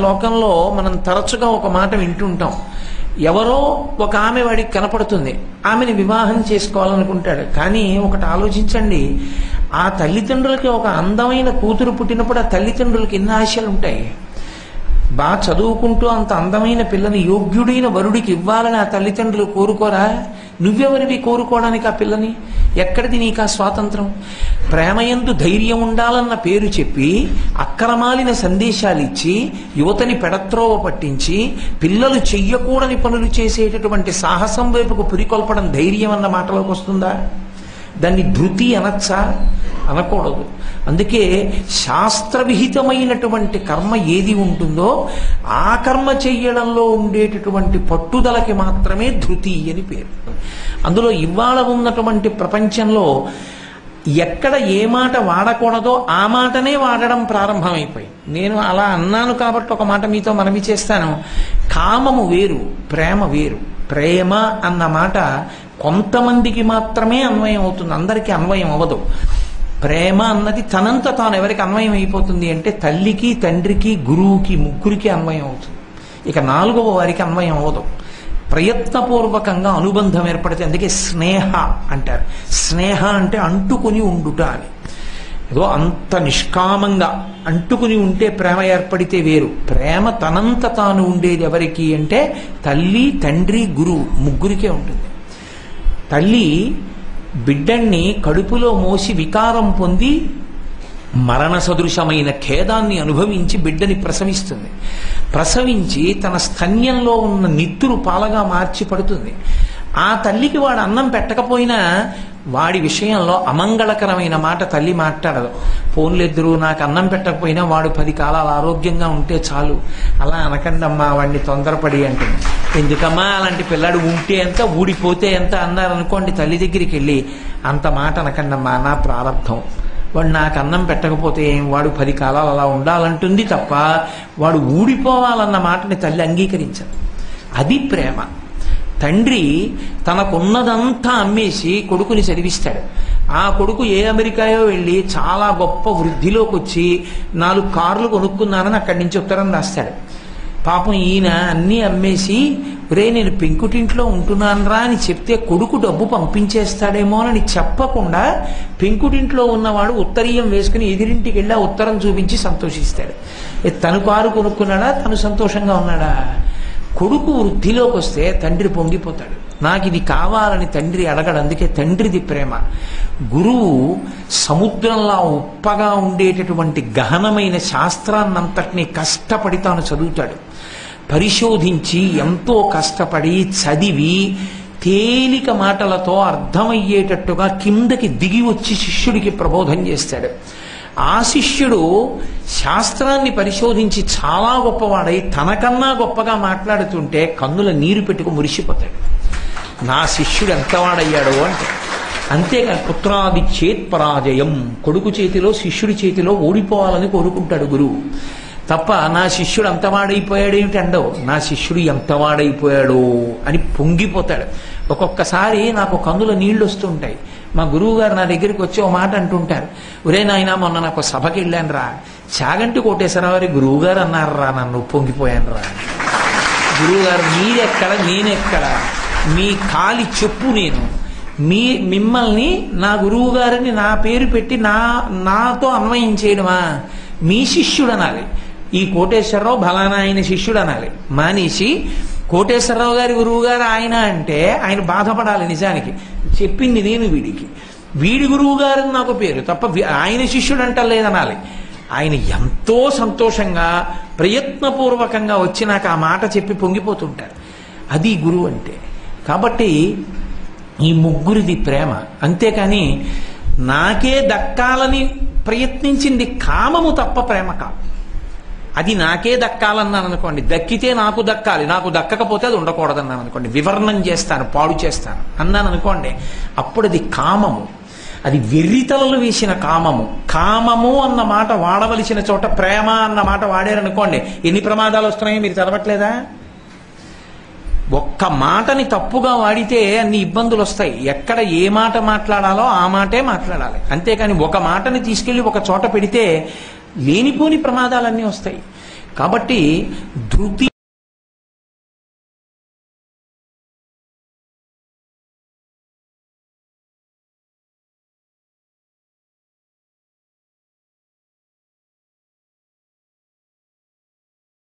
లోకంలో మనం తరచుగా ఒక మాట వింటుంటాం. ఎవరో ఒక ఆమె వాడికి కనపడుతుంది, ఆమెని వివాహం చేసుకోవాలనుకుంటాడు. కానీ ఒకటి ఆలోచించండి, ఆ తల్లిదండ్రులకి ఒక అందమైన కూతురు పుట్టినప్పుడు ఆ తల్లిదండ్రులకి ఎన్ని ఆశలు ఉంటాయి. బాగా చదువుకుంటూ అంత అందమైన పిల్లని యోగ్యుడైన వరుడికి ఇవ్వాలని ఆ తల్లిదండ్రులు కోరుకోరా? నువ్వెవరివి కోరుకోవడానికి ఆ పిల్లని? ఎక్కడిది నీకు ఆ స్వాతంత్రం? ప్రేమయందు ధైర్యం ఉండాలన్న పేరు చెప్పి అక్రమాలిన సందేశాలు ఇచ్చి యువతని పెడత్రోవ పట్టించి పిల్లలు చెయ్యకూడని పనులు చేసేటటువంటి సాహసం వైపుకు పురికొల్పడం ధైర్యం అన్న మాటలోకి వస్తుందా? దాన్ని ధృతి అనొచ్చా? అనకూడదు. అందుకే శాస్త్రవిహితమైనటువంటి కర్మ ఏది ఉంటుందో ఆ కర్మ చెయ్యడంలో ఉండేటటువంటి పట్టుదలకి మాత్రమే ధృతి అని పేరు. అందులో ఇవాళ ఉన్నటువంటి ప్రపంచంలో ఎక్కడ ఏ మాట వాడకూడదో ఆ మాటనే వాడడం ప్రారంభమైపోయి. నేను అలా అన్నాను కాబట్టి ఒక మాట మీతో మనవి చేస్తాను. కామము వేరు, ప్రేమ వేరు. ప్రేమ అన్న మాట కొంతమందికి మాత్రమే అన్వయం అవుతుంది, అందరికీ అన్వయం అవ్వదు. ప్రేమ అన్నది తనంత తాను ఎవరికి అన్వయం అయిపోతుంది అంటే తల్లికి, తండ్రికి, గురువుకి, ముగ్గురికి అన్వయం అవుతుంది. ఇక నాలుగవ వారికి అన్వయం అవ్వదు. ప్రయత్నపూర్వకంగా అనుబంధం ఏర్పడితే, అందుకే స్నేహ అంటారు. స్నేహ అంటే అంటుకుని ఉండుట అని. ఏదో అంత నిష్కామంగా అంటుకుని ఉంటే ప్రేమ ఏర్పడితే వేరు. ప్రేమ తనంత తాను ఉండేది ఎవరికి అంటే తల్లి, తండ్రి, గురువు ముగ్గురికే ఉంటుంది. తల్లి బిడ్డన్ని కడుపులో మోసి వికారం పొంది మరణ సదృశమైన ఖేదాన్ని అనుభవించి బిడ్డని ప్రసవిస్తుంది. ప్రసవించి తన స్తన్యంలో ఉన్న నిత్తురు పాలగా మార్చి పడుతుంది. ఆ తల్లికి వాడు అన్నం పెట్టకపోయినా వాడి విషయంలో అమంగళకరమైన మాట తల్లి మాట్లాడదు. పోన్లెద్దరు నాకు అన్నం పెట్టకపోయినా వాడు 10 కాలాలు ఆరోగ్యంగా ఉంటే చాలు, అలా అనకండమ్మా వాడిని తొందరపడి అంటుంది. ఎందుకమ్మా అలాంటి పిల్లాడు ఉంటే ఎంత ఊడిపోతే ఎంత అన్నారనుకోండి, తల్లి దగ్గరికి వెళ్ళి అంత మాట అనకండమ్మా, నా ప్రారంభం, వాడు నాకు అన్నం పెట్టకపోతే ఏం, వాడు 10 కాలాలు అలా ఉండాలంటుంది తప్ప వాడు ఊడిపోవాలన్న మాటని తల్లి అంగీకరించదు. అది ప్రేమ. తండ్రి తనకున్నదంతా అమ్మేసి కొడుకుని చదివిస్తాడు. ఆ కొడుకు ఏ అమెరికాయో వెళ్ళి చాలా గొప్ప వృద్ధిలోకి వచ్చి 4 కార్లు కొనుక్కున్నానని అక్కడి నుంచి ఉత్తరం రాస్తాడు. పాపం ఈయన అన్నీ అమ్మేసి రే నేను పెంకుటింట్లో ఉంటున్నానరా అని చెప్తే కొడుకు డబ్బు పంపించేస్తాడేమోనని చెప్పకుండా పెంకుటింట్లో ఉన్నవాడు ఉత్తరీయం వేసుకుని ఎదిరింటికి వెళ్ళి ఆ ఉత్తరం చూపించి సంతోషిస్తాడు. తను కారు కొనుక్కున్నాడా, తను సంతోషంగా ఉన్నాడా? కొడుకు వృద్ధిలోకి వస్తే తండ్రి పొంగిపోతాడు. నాకు ఇది కావాలని తండ్రి అడగడు. అందుకే తండ్రిది ప్రేమ. గురువు సముద్రంలా ఉప్పగా ఉండేటటువంటి గహనమైన శాస్త్రాన్నంతటినీ కష్టపడి తాను చదువుతాడు. పరిశోధించి ఎంతో కష్టపడి చదివి తేలిక మాటలతో అర్థమయ్యేటట్టుగా కిందకి దిగి వచ్చి శిష్యుడికి ప్రబోధం చేస్తాడు. ఆ శిష్యుడు శాస్త్రాన్ని పరిశోధించి చాలా గొప్పవాడై తనకన్నా గొప్పగా మాట్లాడుతుంటే కన్నుల నీరు పెట్టుకు మురిసిపోతాడు. నా శిష్యుడు ఎంతవాడయ్యాడో అంటే. అంతేకాని పుత్రాది చేత్ పరాజయం, కొడుకు చేతిలో శిష్యుడి చేతిలో ఓడిపోవాలని కోరుకుంటాడు గురువు తప్ప నా శిష్యుడు అంతవాడైపోయాడేమిటి అండవు. నా శిష్యుడు ఎంతవాడైపోయాడో అని పొంగిపోతాడు. ఒక్కొక్కసారి నాకు కన్నుల నీళ్లు వస్తుంటాయి. మా గురువు గారు నా దగ్గరికి వచ్చి ఓ మాట అంటుంటారు, ఒరే నాయనా మొన్న నాకు సభకి వెళ్ళాను రా, చాగంటి కోటేశ్వరరావు వారి గురువు గారు అన్నారు రా, నన్ను పొంగిపోయాను రా. గురువుగారు మీరెక్కడ నేనెక్కడ, మీ కాలి చెప్పు నేను, మిమ్మల్ని నా గురువు గారిని నా పేరు పెట్టి నాతో అన్వయం చేయడమా? మీ శిష్యుడు అనాలి. ఈ కోటేశ్వరరావు బలానా ఆయన శిష్యుడు అనాలి. మానేసి కోటేశ్వరరావు గారి గురువు గారు ఆయన అంటే ఆయన బాధపడాలి. నిజానికి చెప్పింది నేను వీడికి, వీడి గురువు గారు నాకు పేరు తప్ప ఆయన శిష్యుడు అంటలేదనాలి. ఆయన ఎంతో సంతోషంగా ప్రయత్నపూర్వకంగా వచ్చి నాకు ఆ మాట చెప్పి పొంగిపోతుంటారు. అది గురువు అంటే. కాబట్టి ఈ ముగ్గురిది ప్రేమ. అంతేకాని నాకే దక్కాలని ప్రయత్నించింది కామము తప్ప ప్రేమ కాదు. అది నాకే దక్కాలన్నాను అనుకోండి, దక్కితే నాకు దక్కాలి, నాకు దక్కకపోతే అది ఉండకూడదన్నాను అనుకోండి, వివర్ణం చేస్తాను, పాడు చేస్తాను అన్నాను అనుకోండి, అప్పుడు అది కామము. అది వెర్రితలలు వేసిన కామము. కామము అన్న మాట వాడవలసిన చోట ప్రేమ అన్న మాట వాడారనుకోండి, ఎన్ని ప్రమాదాలు వస్తున్నాయో మీరు చదవట్లేదా? ఒక్క మాటని తప్పుగా వాడితే అన్ని ఇబ్బందులు వస్తాయి. ఎక్కడ ఏ మాట మాట్లాడాలో ఆ మాటే మాట్లాడాలి. అంతేకాని ఒక మాటని తీసుకెళ్లి ఒక చోట పెడితే లేనిపోని ప్రమాదాలన్నీ వస్తాయి. కాబట్టి ధృతి